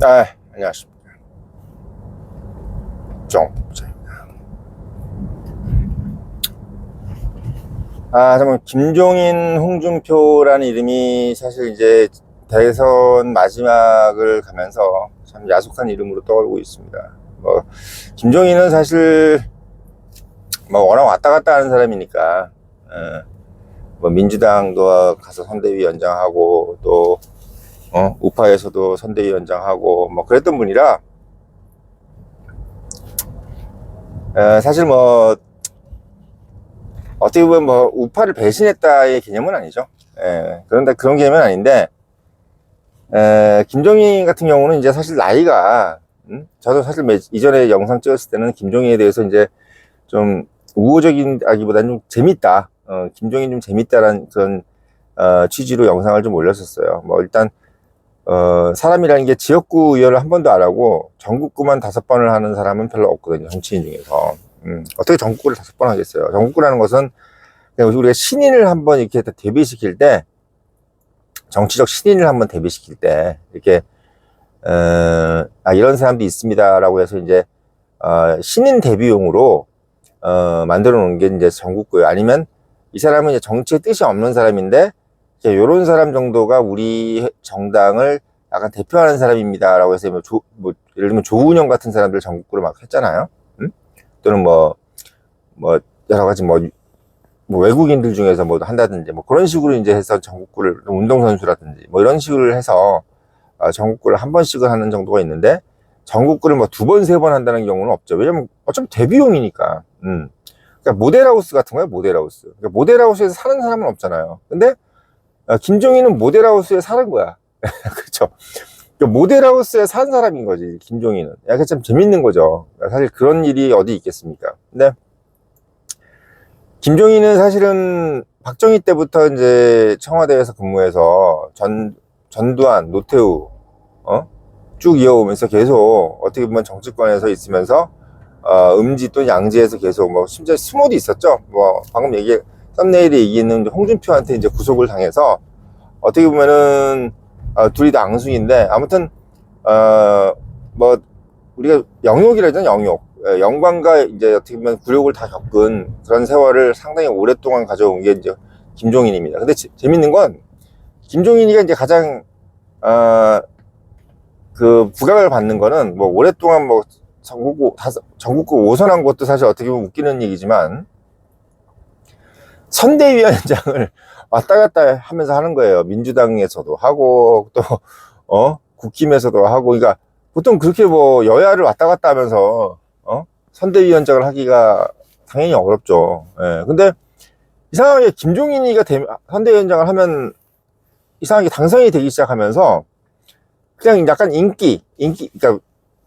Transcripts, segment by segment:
안녕하십니까. 정부장입니다. 정말 김종인, 홍준표라는 이름이 사실 이제 대선 마지막을 가면서 참 야속한 이름으로 떠오르고 있습니다. 김종인은 사실 워낙 왔다 갔다 하는 사람이니까, 민주당도 가서 선대위원장하고, 또, 우파에서도 선대위원장하고, 그랬던 분이라, 사실 어떻게 보면 우파를 배신했다의 개념은 아니죠. 그런데 그런 개념은 아닌데, 김종인 같은 경우는 이제 사실 나이가, 저도 사실 이전에 영상 찍었을 때는 김종인에 대해서 이제 좀 우호적인 아기보다는 좀 재밌다. 김종인 좀 재밌다라는 그런, 취지로 영상을 좀 올렸었어요. 일단, 사람이라는 게 지역구 의원을 한 번도 안 하고 전국구만 5번을 하는 사람은 별로 없거든요. 정치인 중에서. 어떻게 전국구를 5번 하겠어요? 전국구라는 것은 그냥 우리가 신인을 한번 이렇게 데뷔시킬 때, 정치적 신인을 한번 데뷔시킬 때, 이렇게, 이런 사람도 있습니다라고 해서 이제, 신인 데뷔용으로, 만들어 놓은 게 이제 전국구예요. 아니면 이 사람은 이제 정치에 뜻이 없는 사람인데, 요런 사람 정도가 우리 정당을 약간 대표하는 사람입니다라고 해서 예를 들면 조은영 같은 사람들 전국구를 막 했잖아요. 또는 여러 가지 외국인들 중에서 한다든지 그런 식으로 이제 해서 전국구를, 운동선수라든지 이런 식으로 해서 전국구를 한 번씩은 하는 정도가 있는데, 전국구를 2번, 3번 한다는 경우는 없죠. 왜냐면 어차피 데뷔용이니까. 그러니까 모델하우스 같은 거예요, 모델하우스. 그러니까 모델하우스에서 사는 사람은 없잖아요. 근데 김종인은 모델하우스에 사는 거야. 그렇죠. 그러니까 모델하우스에 산 사람인 거지, 김종인은. 약간 참 재밌는 거죠. 사실 그런 일이 어디 있겠습니까? 근데 김종인은 사실은 박정희 때부터 이제 청와대에서 근무해서 전두환, 노태우, 쭉 이어오면서 계속 어떻게 보면 정치권에서 있으면서, 음지 또 양지에서 계속 심지어 스모도 있었죠. 방금 썸네일에 얘기했는 홍준표한테 이제 구속을 당해서 어떻게 보면은, 둘이 다 앙숙인데, 아무튼, 우리가 영욕이라 하잖아요, 영욕. 영광과 이제 어떻게 보면 굴욕을 다 겪은 그런 세월을 상당히 오랫동안 가져온 게 이제 김종인입니다. 근데 재밌는 건, 김종인이가 이제 가장, 그 부각을 받는 거는 오랫동안 전국구 5선한 것도 사실 어떻게 보면 웃기는 얘기지만, 선대위원장을 왔다 갔다 하면서 하는 거예요. 민주당에서도 하고, 또, 국힘에서도 하고. 그러니까, 보통 그렇게 여야를 왔다 갔다 하면서, 선대위원장을 하기가 당연히 어렵죠. 근데, 이상하게 김종인이가 선대위원장을 하면, 이상하게 당선이 되기 시작하면서, 그냥 약간 그러니까,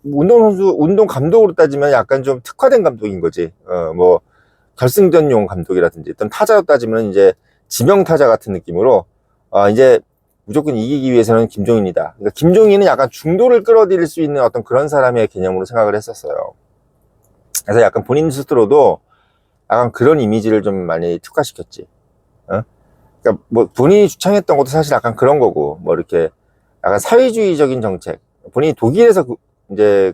운동 감독으로 따지면 약간 좀 특화된 감독인 거지. 결승전용 감독이라든지, 어떤 타자로 따지면 이제 지명 타자 같은 느낌으로, 이제 무조건 이기기 위해서는 김종인이다. 그러니까 김종인은 약간 중도를 끌어들일 수 있는 어떤 그런 사람의 개념으로 생각을 했었어요. 그래서 약간 본인 스스로도 약간 그런 이미지를 좀 많이 특화시켰지. 그러니까 본인이 주창했던 것도 사실 약간 그런 거고, 이렇게 약간 사회주의적인 정책. 본인이 독일에서 이제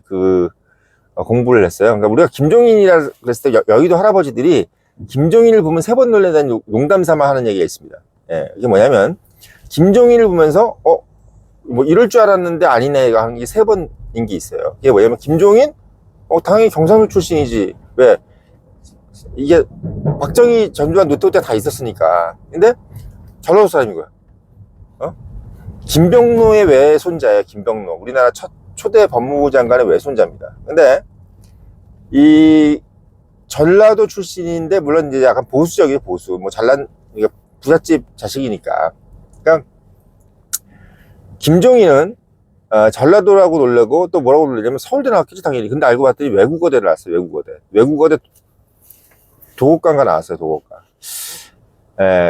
공부를 했어요. 그러니까 우리가 김종인이라 그랬을 때 여의도 할아버지들이 김종인을 보면 3번 놀란다는 농담 삼아 하는 얘기가 있습니다. 이게 뭐냐면, 김종인을 보면서 이럴 줄 알았는데 아니네 하는 게 3번인 게 있어요. 이게 뭐냐면, 김종인 당연히 경상도 출신이지. 왜? 이게 박정희, 전두환, 노태우 때 다 있었으니까. 근데 전라도 사람인 거야. 김병로의 외손자예요. 김병로, 우리나라 초대 법무부 장관의 외손자입니다. 근데 이 전라도 출신인데, 물론 이제 약간 보수적이에요, 보수. 부잣집 자식이니까. 그러니까 김종인은 전라도라고 놀래고, 또 뭐라고 놀리냐면 서울대 나왔겠지 당연히. 근데 알고 봤더니 외국어대를 나왔어요. 외국어대 도곡관가 나왔어요. 도곡관.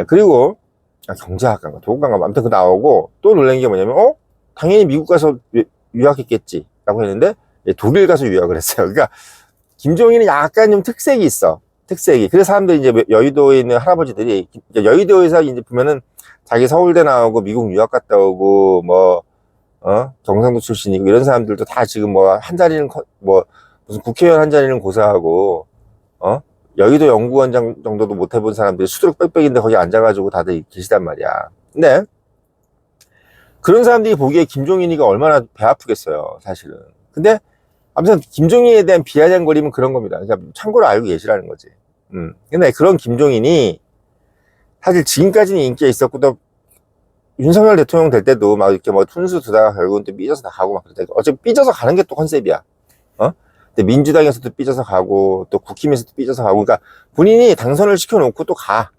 그리고 경제학과인가 도곡관가, 아무튼 나오고, 또 놀란 게 뭐냐면 당연히 미국 가서 유학했겠지 라고 했는데 독일 가서 유학을 했어요. 그러니까 김종인은 약간 좀 특색이 있어. 그래서 사람들이 이제 여의도에 있는 할아버지들이, 여의도에서 이제 보면은 자기 서울대 나오고 미국 유학 갔다 오고 경상도 출신이고 이런 사람들도 다 지금 뭐 한 자리는 뭐 무슨 국회의원 한 자리는 고사하고 여의도 연구원장 정도도 못 해본 사람들이 수두룩 빽빽인데 거기 앉아가지고 다들 계시단 말이야. 근데 그런 사람들이 보기에 김종인이가 얼마나 배 아프겠어요, 사실은. 근데 아무튼 김종인에 대한 비아냥거림은 그런 겁니다. 그러니까 참고로 알고 계시라는 거지. 근데 그런 김종인이 사실 지금까지는 인기가 있었고 또 윤석열 대통령 될 때도 막 이렇게 뭐 푼수 두다가 결국은 또 삐져서 나가고 막 그랬다. 어차피 삐져서 가는 게 또 컨셉이야. 근데 민주당에서도 삐져서 가고 또 국힘에서도 삐져서 가고, 그러니까 본인이 당선을 시켜놓고 또 가.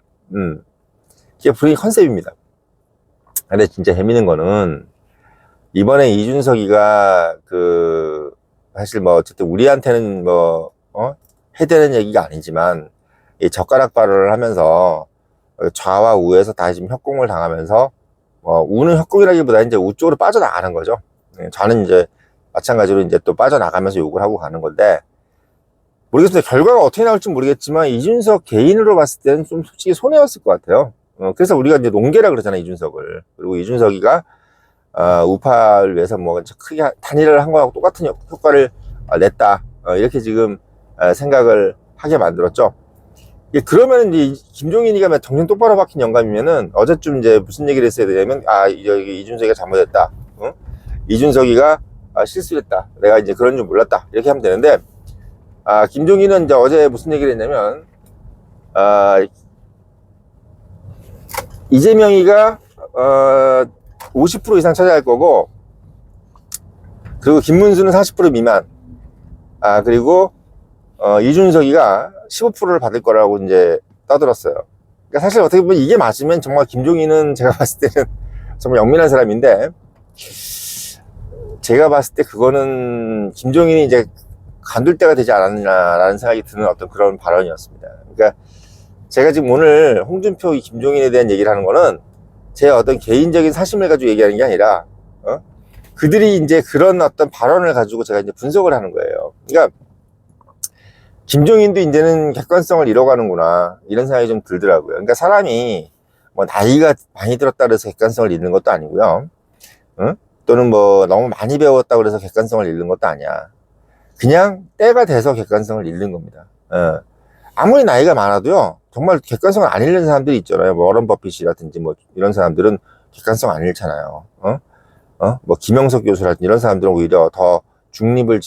이게 본인 컨셉입니다. 근데 진짜 재밌는 거는 이번에 이준석이가 사실 뭐 어쨌든 우리한테는 뭐 해대는 얘기가 아니지만 이 젓가락 발언을 하면서 좌와 우에서 다 지금 협공을 당하면서 우는 협공이라기보다 이제 우 쪽으로 빠져나가는 거죠. 좌는 이제 마찬가지로 이제 또 빠져나가면서 욕을 하고 가는 건데, 모르겠습니다. 결과가 어떻게 나올지 모르겠지만 이준석 개인으로 봤을 때는 좀 솔직히 손해였을 것 같아요. 그래서 우리가 이제 농계라 그러잖아요, 이준석을. 그리고 이준석이가 우파를 위해서 뭐 크게 단일을 한 거하고 똑같은 효과를 냈다, 이렇게 지금 생각을 하게 만들었죠. 그러면 이제 김종인이가 정신 똑바로 박힌 영감이면은 어제쯤 이제 무슨 얘기를 했어야 되냐면, 여기 이준석이가 잘못했다, 이준석이가 실수했다, 내가 이제 그런 줄 몰랐다, 이렇게 하면 되는데, 김종인은 이제 어제 무슨 얘기를 했냐면, 이재명이가 50% 이상 차지할 거고, 그리고 김문수는 40% 미만, 그리고 이준석이가 15%를 받을 거라고 이제 떠들었어요. 그러니까 사실 어떻게 보면 이게 맞으면 정말 김종인은 제가 봤을 때는 정말 영민한 사람인데, 제가 봤을 때 그거는 김종인이 이제 간둘 때가 되지 않았나라는 생각이 드는 어떤 그런 발언이었습니다. 그러니까 제가 지금 오늘 홍준표, 김종인에 대한 얘기를 하는 거는 제 어떤 개인적인 사심을 가지고 얘기하는 게 아니라 그들이 이제 그런 어떤 발언을 가지고 제가 이제 분석을 하는 거예요. 그러니까 김종인도 이제는 객관성을 잃어가는구나, 이런 생각이 좀 들더라고요. 그러니까 사람이 뭐 나이가 많이 들었다 그래서 객관성을 잃는 것도 아니고요. 또는 뭐 너무 많이 배웠다 그래서 객관성을 잃는 것도 아니야. 그냥 때가 돼서 객관성을 잃는 겁니다. 아무리 나이가 많아도요, 정말 객관성을 안 잃는 사람들이 있잖아요. 뭐 워런 버핏이라든지 뭐 이런 사람들은 객관성 안 잃잖아요. 뭐 김영석 교수라든지 이런 사람들은 오히려 더 중립을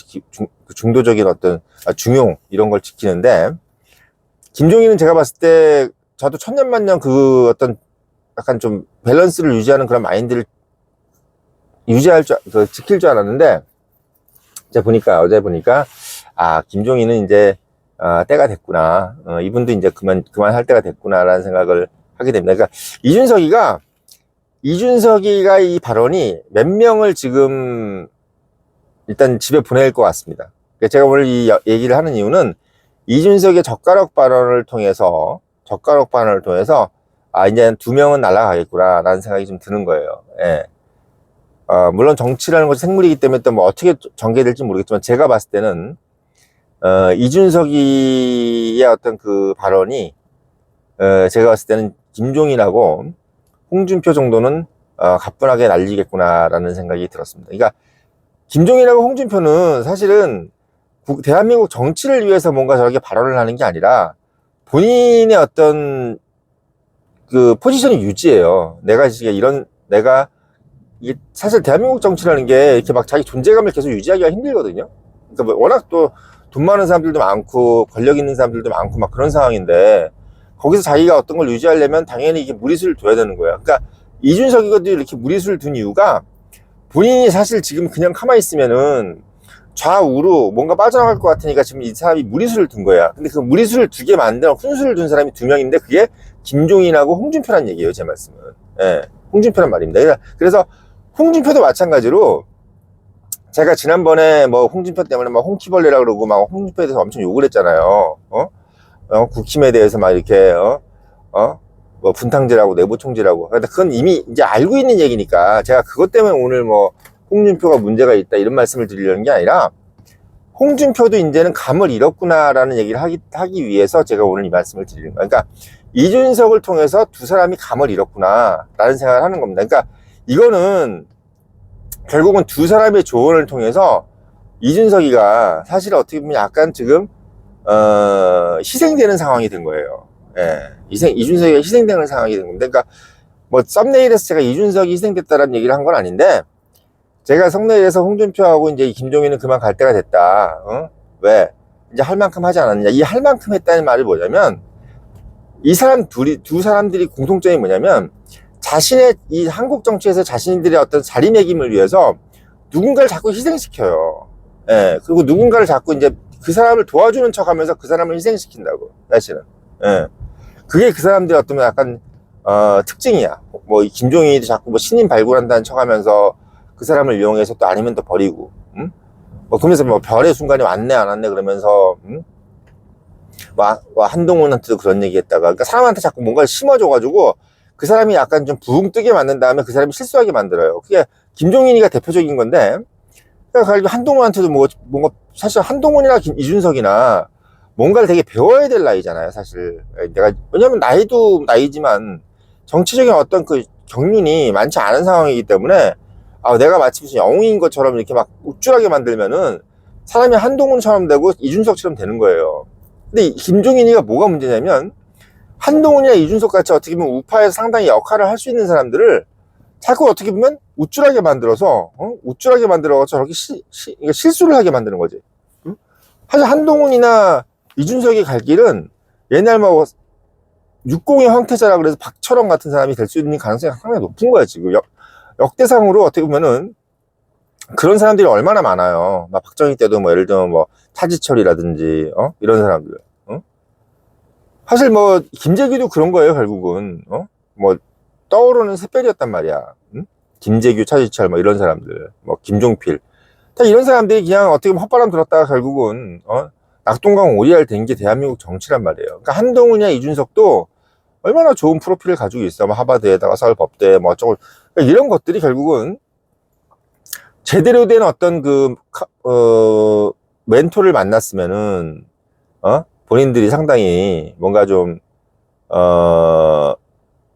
중도적인 어떤 중용 이런 걸 지키는데, 김종인은 제가 봤을 때 저도 천년만년 그 어떤 약간 좀 밸런스를 유지하는 그런 마인드를 지킬 줄 알았는데, 어제 보니까 김종인은 이제 때가 됐구나, 이분도 이제 그만할 때가 됐구나라는 생각을 하게 됩니다. 그러니까 이준석이가 이 발언이 몇 명을 지금 일단 집에 보낼 것 같습니다. 그러니까 제가 오늘 이 얘기를 하는 이유는 이준석의 젓가락 발언을 통해서 이제 2명은 날아가겠구나 라는 생각이 좀 드는 거예요. 예. 물론 정치라는 것이 생물이기 때문에 또 뭐 어떻게 전개될지 모르겠지만, 제가 봤을 때는 이준석이의 어떤 그 발언이 제가 봤을 때는 김종인하고 홍준표 정도는 가뿐하게 날리겠구나라는 생각이 들었습니다. 그러니까 김종인하고 홍준표는 사실은 대한민국 정치를 위해서 뭔가 저렇게 발언을 하는 게 아니라 본인의 어떤 그 포지션이 유지해요. 이게 사실 대한민국 정치라는 게 이렇게 막 자기 존재감을 계속 유지하기가 힘들거든요. 그러니까 뭐 워낙 또 돈 많은 사람들도 많고 권력 있는 사람들도 많고 막 그런 상황인데, 거기서 자기가 어떤 걸 유지하려면 당연히 이게 무리수를 둬야 되는 거예요. 그러니까 이준석이도 이렇게 무리수를 둔 이유가, 본인이 사실 지금 그냥 가만히 있으면은 좌우로 뭔가 빠져나갈 것 같으니까 지금 이 사람이 무리수를 둔 거야. 근데 그 무리수를 두게 만든 훈수를 둔 사람이 2명인데 그게 김종인하고 홍준표란 얘기예요, 제 말씀은. 예, 홍준표란 말입니다. 그래서 홍준표도 마찬가지로, 제가 지난번에 뭐 홍준표 때문에 막 홍키벌레라 그러고 막 홍준표에 대해서 엄청 욕을 했잖아요. 국힘에 대해서 막 이렇게 뭐 분탕질하고 내부총질하고. 근데 그건 이미 이제 알고 있는 얘기니까 제가 그것 때문에 오늘 뭐 홍준표가 문제가 있다 이런 말씀을 드리려는 게 아니라, 홍준표도 이제는 감을 잃었구나라는 얘기를 하기 위해서 제가 오늘 이 말씀을 드리는 거예요. 그러니까 이준석을 통해서 두 사람이 감을 잃었구나라는 생각을 하는 겁니다. 그러니까 이거는 결국은 두 사람의 조언을 통해서 이준석이가 사실 어떻게 보면 약간 지금 희생되는 상황이 된 거예요. 예, 이준석이가 희생되는 상황이 된 건데, 그러니까 뭐 썸네일에서 제가 이준석이 희생됐다라는 얘기를 한 건 아닌데, 제가 썸네일에서 홍준표하고 이제 김종인은 그만 갈 때가 됐다. 왜? 이제 할 만큼 하지 않았느냐. 이 할 만큼 했다는 말이 뭐냐면, 이 사람 두 사람들이 공통점이 뭐냐면, 자신의 이 한국 정치에서 자신들의 어떤 자리매김을 위해서 누군가를 자꾸 희생시켜요. 예, 그리고 누군가를 자꾸 이제 그 사람을 도와주는 척 하면서 그 사람을 희생시킨다고, 사실은. 예. 그게 그 사람들의 어떤 약간, 특징이야. 뭐, 김종인이 자꾸 뭐 신인 발굴한다는 척 하면서 그 사람을 이용해서 또 아니면 또 버리고, 뭐, 그러면서 뭐 별의 순간이 왔네, 안 왔네, 그러면서, 한동훈한테도 그런 얘기 했다가, 그러니까 사람한테 자꾸 뭔가를 심어줘가지고, 그 사람이 약간 좀 부흥 뜨게 만든 다음에 그 사람이 실수하게 만들어요. 그게 김종인이가 대표적인 건데, 그러니까 한동훈한테도 뭔가, 사실 한동훈이나 이준석이나 뭔가를 되게 배워야 될 나이잖아요, 사실. 왜냐면 나이도 나이지만 정치적인 어떤 그 경륜이 많지 않은 상황이기 때문에, 내가 마치 무슨 영웅인 것처럼 이렇게 막 우쭐하게 만들면은 사람이 한동훈처럼 되고 이준석처럼 되는 거예요. 근데 김종인이가 뭐가 문제냐면, 한동훈이나 이준석 같이 어떻게 보면 우파에서 상당히 역할을 할 수 있는 사람들을 자꾸 어떻게 보면 우쭐하게 만들어서, 우쭐하게 만들어서 저렇게 실수를 하게 만드는 거지. 사실 한동훈이나 이준석이 갈 길은 옛날 뭐 60의 황태자라 그래서 박철원 같은 사람이 될 수 있는 가능성이 상당히 높은 거야, 지금. 역대상으로 어떻게 보면은 그런 사람들이 얼마나 많아요. 막 박정희 때도 뭐 예를 들면 뭐 차지철이라든지, 이런 사람들. 사실 뭐 김재규도 그런 거예요, 결국은. 뭐 떠오르는 샛별이었단 말이야. 김재규, 차지철 뭐 이런 사람들, 뭐 김종필, 다 이런 사람들이 그냥 어떻게 보면 헛바람 들었다가 결국은 낙동강 오리알 된 게 대한민국 정치란 말이에요. 그러니까 한동훈이나 이준석도 얼마나 좋은 프로필을 가지고 있어. 뭐 하버드에다가 서울법대 뭐 어쩌고, 그러니까 이런 것들이 결국은 제대로 된 어떤 멘토를 만났으면은 본인들이 상당히 뭔가 좀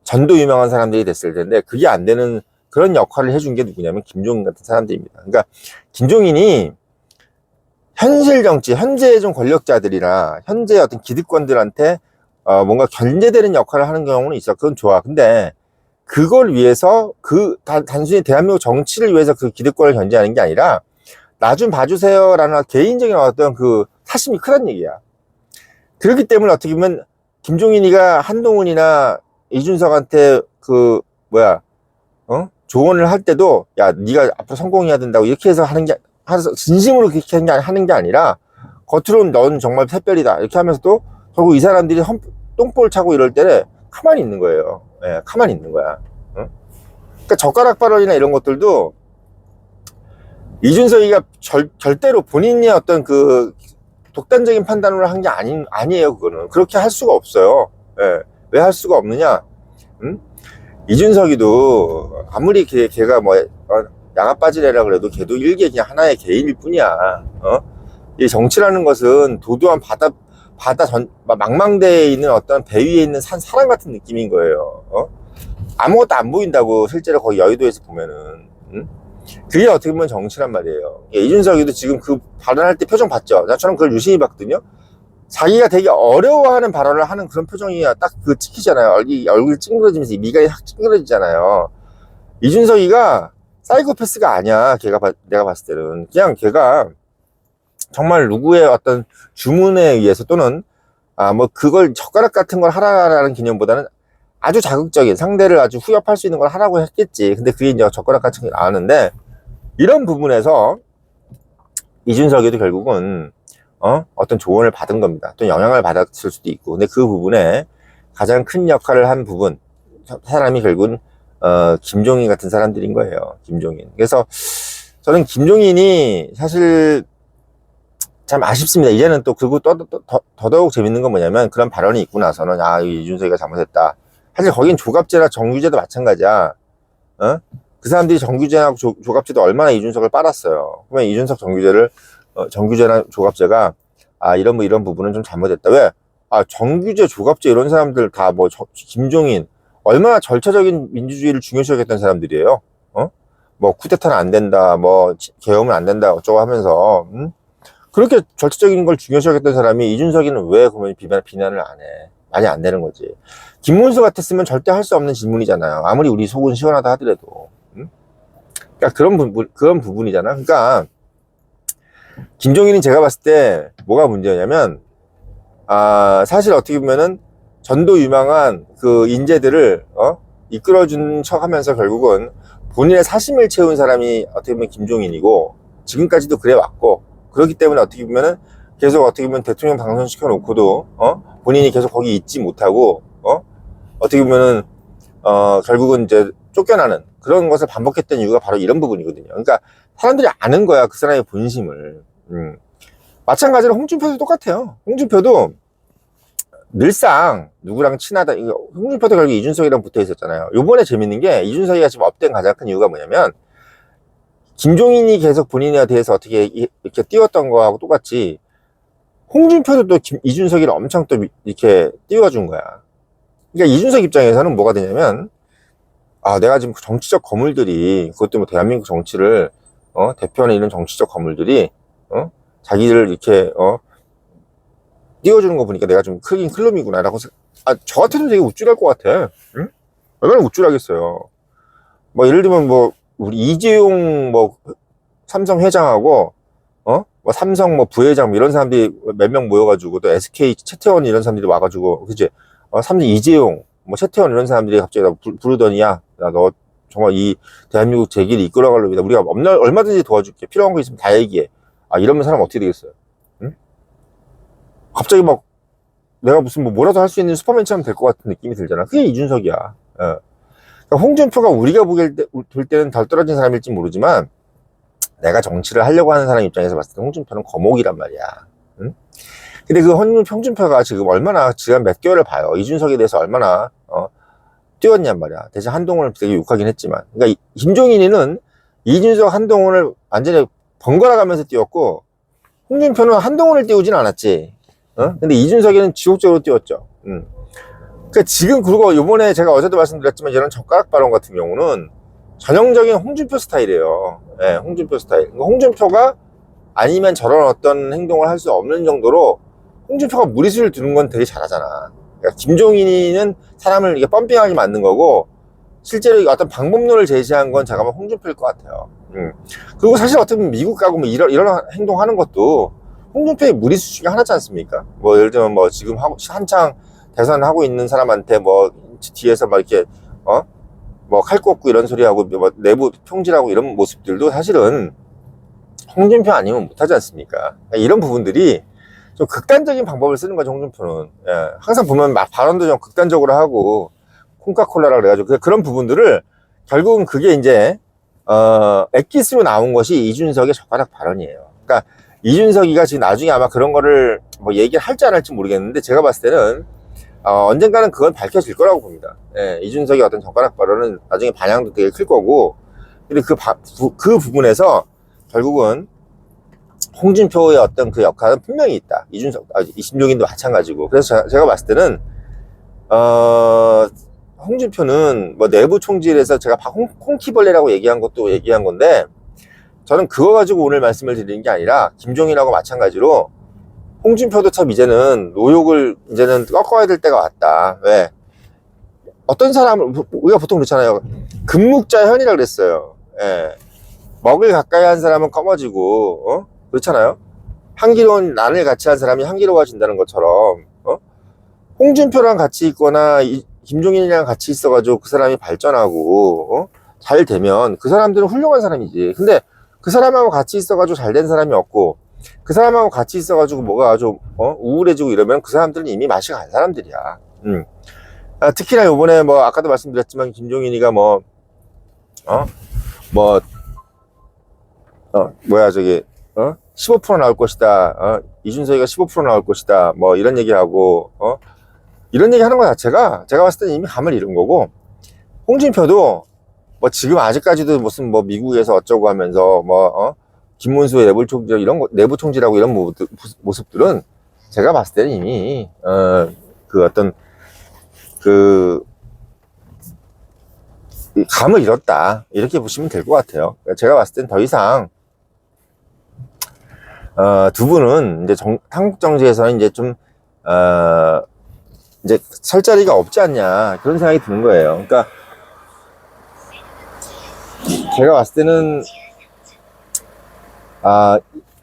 전도 유명한 사람들이 됐을 텐데, 그게 안 되는 그런 역할을 해준 게 누구냐면 김종인 같은 사람들입니다. 그러니까 김종인이 현실 정치, 현재의 좀 권력자들이나 현재의 어떤 기득권들한테 뭔가 견제되는 역할을 하는 경우는 있어. 그건 좋아. 근데 그걸 위해서 단순히 대한민국 정치를 위해서 그 기득권을 견제하는 게 아니라 나 좀 봐주세요라는 개인적인 어떤 그 사심이 크다는 얘기야. 그렇기 때문에 어떻게 보면 김종인이가 한동훈이나 이준석한테 조언을 할 때도, 야, 네가 앞으로 성공해야 된다고 이렇게 해서 진심으로 그렇게 하는 게 아니라, 겉으로는 넌 정말 샛별이다 이렇게 하면서도 결국 이 사람들이 똥볼 차고 이럴 때는 가만히 있는 거예요. 예, 가만히 있는 거야. 그러니까 젓가락 발언이나 이런 것들도 이준석이가 절대로 본인의 어떤 그 독단적인 판단으로 한 게 아니에요. 그거는 그렇게 할 수가 없어요. 예, 왜 할 수가 없느냐? 이준석이도 아무리 걔가 뭐 양아 빠진 애라 그래도 걔도 일개 그냥 하나의 개인일 뿐이야. 이 정치라는 것은 도도한 바다 망망대해에 있는 어떤 배 위에 있는 사람 같은 느낌인 거예요. 아무것도 안 보인다고, 실제로 거기 여의도에서 보면은. 그게 어떻게 보면 정치란 말이에요. 이준석이도 지금 그 발언할 때 표정 봤죠? 저는 그걸 유심히 봤거든요. 자기가 되게 어려워하는 발언을 하는 그런 표정이 딱 찍히잖아요. 얼굴이 찡그러지면서 미간이 확 찡그러지잖아요. 이준석이가 사이코패스가 아니야. 내가 봤을 때는. 그냥 걔가 정말 누구의 어떤 주문에 의해서 또는, 그걸 젓가락 같은 걸 하라라는 개념보다는 아주 자극적인, 상대를 아주 후협할 수 있는 걸 하라고 했겠지. 근데 그게 이제 젓가락 같은 게 나왔는데, 이런 부분에서 이준석이도 결국은 어떤 조언을 받은 겁니다. 또 영향을 받았을 수도 있고. 근데 그 부분에 가장 큰 역할을 한 사람이 결국은 김종인 같은 사람들인 거예요. 김종인. 그래서 저는 김종인이 사실 참 아쉽습니다. 이제는 또, 그리고 더더욱 재밌는 건 뭐냐면, 그런 발언이 있고 나서는 이준석이가 잘못했다. 사실 거긴 조갑제나 정규제도 마찬가지야. 그 사람들이 정규제나 조갑제도 얼마나 이준석을 빨았어요. 그러면 이준석 정규제나 조갑제가 이런 부분은 좀 잘못했다. 왜? 정규제, 조갑제 이런 사람들 다 김종인 얼마나 절차적인 민주주의를 중요시 여겼던 사람들이에요. 뭐 쿠데타는 안 된다, 뭐 계엄은 안 된다 어쩌고 하면서 그렇게 절차적인 걸 중요시하겠던 사람이 이준석이는 왜 그러면 비난을 안 해? 말이 안 되는 거지. 김문수 같았으면 절대 할 수 없는 질문이잖아요. 아무리 우리 속은 시원하다 하더라도. 그러니까 그런 부분이잖아. 그러니까 김종인이 제가 봤을 때 뭐가 문제냐면 사실 어떻게 보면은 전도 유망한 그 인재들을 이끌어준 척 하면서 결국은 본인의 사심을 채운 사람이 어떻게 보면 김종인이고 지금까지도 그래 왔고 그렇기 때문에 어떻게 보면은 계속 어떻게 보면 대통령 당선시켜 놓고도 본인이 계속 거기 있지 못하고 어떻게 보면은 결국은 이제 쫓겨나는 그런 것을 반복했던 이유가 바로 이런 부분이거든요. 그러니까 사람들이 아는 거야 그 사람의 본심을. 마찬가지로 홍준표도 똑같아요. 홍준표도 늘상 누구랑 친하다. 홍준표도 결국 이준석이랑 붙어 있었잖아요. 요번에 재밌는 게 이준석이가 지금 업된 가장 큰 이유가 뭐냐면 김종인이 계속 본인에 대해서 어떻게 이렇게 띄웠던 거하고 똑같이 홍준표도 또 이준석이를 엄청 또 이렇게 띄워준 거야. 그러니까 이준석 입장에서는 뭐가 되냐면 내가 지금 정치적 거물들이 그것도 뭐 대한민국 정치를 대표하는 이런 정치적 거물들이 자기를 이렇게 띄워주는 거 보니까 내가 좀 크긴 큰 놈이구나 라고 저 같아도 되게 우쭐할 것 같아. 응? 얼마나 우쭐하겠어요. 뭐 예를 들면 뭐 우리 이재용 뭐 삼성 회장하고 뭐 삼성 뭐 부회장 뭐 이런 사람들이 몇 명 모여가지고 또 SK 최태원 이런 사람들이 와가지고 그치 삼성 이재용 뭐 최태원 이런 사람들이 갑자기 나 부르더니 야 너 정말 이 대한민국 재기를 이끌어갈 놈이다. 우리가 얼마든지 도와줄게. 필요한 거 있으면 다 얘기해. 이러면 사람 어떻게 되겠어요? 응? 갑자기 막 내가 무슨 뭐라도 할 수 있는 슈퍼맨처럼 될 것 같은 느낌이 들잖아. 그게 이준석이야. 그러니까 홍준표가 우리가 볼 때는 덜 떨어진 사람일지 모르지만 내가 정치를 하려고 하는 사람 입장에서 봤을 때 홍준표는 거목이란 말이야. 응? 근데 그 홍준표가 지금 얼마나 지난 몇 개월을 봐요. 이준석에 대해서 얼마나 뛰었냔 말이야. 대신 한동훈을 되게 욕하긴 했지만. 그러니까 김종인이는 이준석 한동훈을 완전히 번갈아 가면서 뛰었고 홍준표는 한동훈을 띄우진 않았지. 근데 이준석이는 지속적으로 띄웠죠. 그러니까 지금 그리고 요번에 제가 어제도 말씀드렸지만 이런 젓가락 발언 같은 경우는 전형적인 홍준표 스타일이에요. 네, 홍준표 스타일. 그러니까 홍준표가 아니면 저런 어떤 행동을 할 수 없는 정도로 홍준표가 무리수를 두는 건 되게 잘하잖아. 그러니까 김종인은 사람을 이게 펌핑하게 만든 거고 실제로 어떤 방법론을 제시한 건 제가 보면 홍준표일 것 같아요. 그리고 사실 어떻게 보면 미국 가고 뭐 이런 행동하는 것도 홍준표의 무리수 중에 하나지 않습니까? 뭐 예를 들면 뭐 지금 한창 대선 하고 있는 사람한테 뭐 뒤에서 막 이렇게 뭐 칼 꽂고 이런 소리 하고 뭐 내부 총질하고 이런 모습들도 사실은 홍준표 아니면 못하지 않습니까? 이런 부분들이 좀 극단적인 방법을 쓰는 거죠. 홍준표는 항상 보면 막 발언도 좀 극단적으로 하고 콩카콜라라 그래가지고 그런 부분들을 결국은 그게 이제 엑기스로 나온 것이 이준석의 젓가락 발언이에요. 그러니까 이준석이가 지금 나중에 아마 그런 거를 뭐 얘기를 할지 안 할지 모르겠는데 제가 봤을 때는 언젠가는 그건 밝혀질 거라고 봅니다. 이준석의 어떤 젓가락 발언은 나중에 반향도 되게 클 거고 근데 그 부분에서 결국은 홍준표의 어떤 그 역할은 분명히 있다. 김종인도 마찬가지고. 그래서 제가 봤을 때는 홍준표는 뭐 내부 총질에서 제가 홍키벌레라고 얘기한 것도 얘기한 건데 저는 그거 가지고 오늘 말씀을 드리는 게 아니라 김종인하고 마찬가지로 홍준표도 참 이제는 노욕을 이제는 꺾어야 될 때가 왔다. 왜? 어떤 사람을 우리가 보통 그렇잖아요. 금묵자현이라 그랬어요. 먹을 가까이 한 사람은 검어지고 그렇잖아요. 향기로운 난을 같이 한 사람이 향기로워진다는 것처럼 홍준표랑 같이 있거나 김종인이랑 같이 있어가지고 그 사람이 발전하고 잘 되면 그 사람들은 훌륭한 사람이지. 근데 그 사람하고 같이 있어가지고 잘 된 사람이 없고 그 사람하고 같이 있어가지고 뭐가 아주 우울해지고 이러면 그 사람들은 이미 맛이 간 사람들이야. 특히나 요번에 뭐 아까도 말씀드렸지만 김종인이가 뭐야 저기 15% 나올 것이다. 이준석이가 15% 나올 것이다. 뭐 이런 얘기하고 이런 얘기 하는 거 자체가 제가 봤을 때는 이미 감을 잃은 거고 홍준표도 뭐 지금 아직까지도 무슨 뭐 미국에서 어쩌고 하면서 김문수의 내부 총질 이런 거 내부 총질하고 이런 모습들은 제가 봤을 때는 이미 그 어떤 그 감을 잃었다, 이렇게 보시면 될 것 같아요. 그러니까 제가 봤을 땐 더 이상 두 분은 이제 한국 정치에서는 이제 좀 이제 설 자리가 없지 않냐, 그런 생각이 드는 거예요. 그러니까 제가 봤을 때는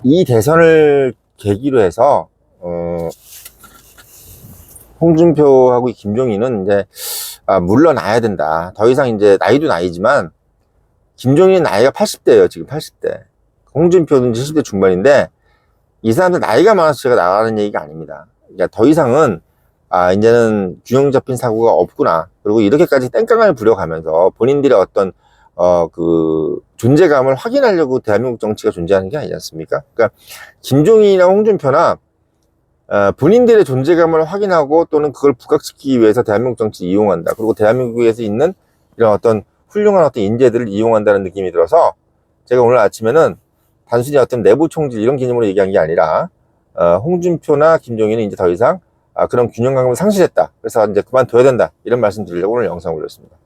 이 대선을 계기로 해서 홍준표하고 김종인은 이제 물러나야 된다. 더 이상 이제 나이도 나이지만 김종인 나이가 80대예요. 지금 80대. 홍준표는 70대 중반인데 이 사람들 나이가 많아서 제가 나가는 얘기가 아닙니다. 그러니까 더 이상은 이제는 균형 잡힌 사고가 없구나. 그리고 이렇게까지 땡깡을 부려가면서 본인들의 어떤 그 존재감을 확인하려고 대한민국 정치가 존재하는 게 아니지 않습니까? 그러니까 김종인이나 홍준표나 본인들의 존재감을 확인하고 또는 그걸 부각시키기 위해서 대한민국 정치를 이용한다. 그리고 대한민국에서 있는 이런 어떤 훌륭한 어떤 인재들을 이용한다는 느낌이 들어서 제가 오늘 아침에는 단순히 어떤 내부 총질 이런 개념으로 얘기한 게 아니라 홍준표나 김종인은 이제 더 이상 그런 균형감을 상실했다. 그래서 이제 그만둬야 된다. 이런 말씀 드리려고 오늘 영상을 올렸습니다.